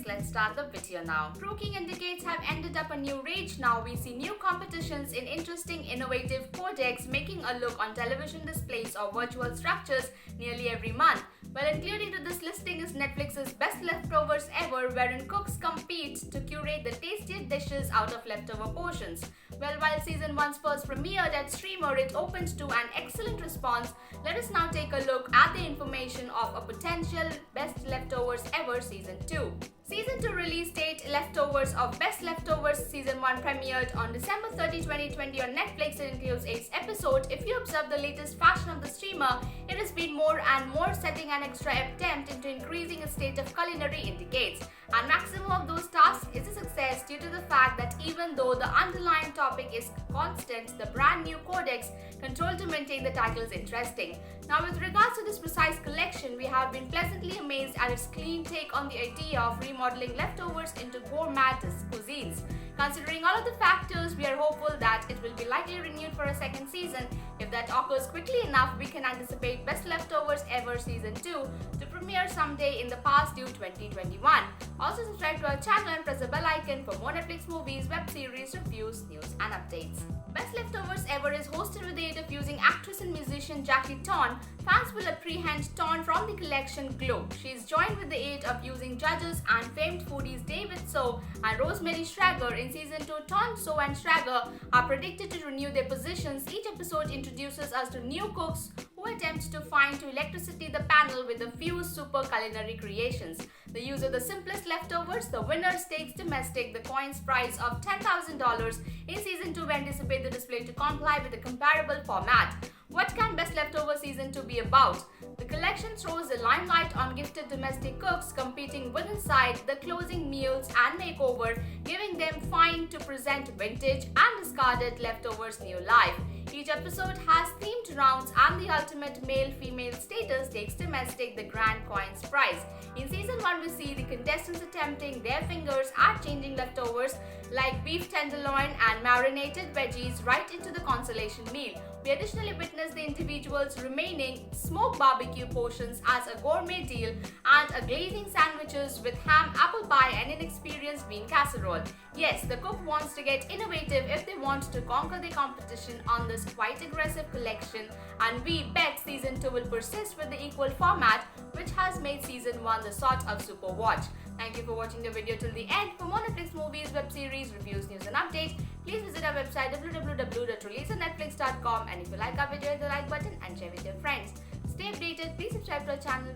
let's start the video now. Cooking indicates have ended up a new rage. Now we see new competitions in interesting, innovative codecs making a look on television displays or virtual structures nearly every month. Well, included to this listing is Netflix's Best Leftovers Ever, wherein cooks compete to curate the tastiest dishes out of leftover portions. Well, while season 1's first premiered at Streamer, it opened to an excellent response. Let us now take a look at the information of a potential Best Leftovers Ever Season 2. Season 2 release date: Leftovers of Best Leftovers Season 1 premiered on December 30, 2020 on Netflix. It includes 8 episodes. If you observe the latest fashion of the streamer, it has been more and more setting an extra attempt into increasing its state of culinary indicates. And maximum of those tasks is a success due to the fact that even though the underlying topic is constant, the brand new codex controlled to maintain the titles interesting. Now, with regards to this precise collection, we have been pleasantly amazed at its clean take on the idea of remodeling leftovers into gourmet cuisines. Considering all of the factors, we are hopeful that it will be likely renewed for a second season. If that occurs quickly enough, we can anticipate Best Leftovers Ever Season 2 to premiere someday in the past due 2021. Also subscribe to our channel and press the bell icon for more Netflix movies, web series, reviews, news and updates. Best Leftovers Ever is hosted with the aid of using actress and musician Jackie Tohn. Fans will apprehend Tohn from the collection Glow. She is joined with the aid of using judges and famed foodies David So and Rosemary Schrager. In Season 2, Tohn, So and Schrager are predicted to renew their positions. Each episode introduces us to new cooks who attempt to find to electricity the panel with a few super culinary creations. The use of the simplest leftovers, the winner takes domestic, the coin's prize of $10,000. In Season 2, we anticipate the display to comply with a comparable format. What can Best Leftovers Season 2 be about? The collection throws the limelight on gifted domestic cooks competing with inside the closing meals and makeover, giving them fine to present vintage and discarded leftovers new life. Each episode has themed rounds and the ultimate male-female status takes domestic the grand coin's prize. In Season 1, we see the contestants attempting their fingers at changing leftovers like beef tenderloin and marinated veggies right into the consolation meal. We additionally witness the individuals remaining smoked barbecue portions as a gourmet deal and a glazing sandwiches with ham, apple pie and inexperienced bean casserole. Yes, the cook wants to get innovative if they want to conquer the competition on this quite aggressive collection, and we bet Season 2 will persist with the equal format which has made Season 1 the sort of super watch. Thank you for watching the video till the end. For more Netflix movies, web series, reviews, news and updates, please visit our website www.releaseonnetflix.com, and if you like our video, hit the like button and share with your friends. Stay updated. Please subscribe to our channel.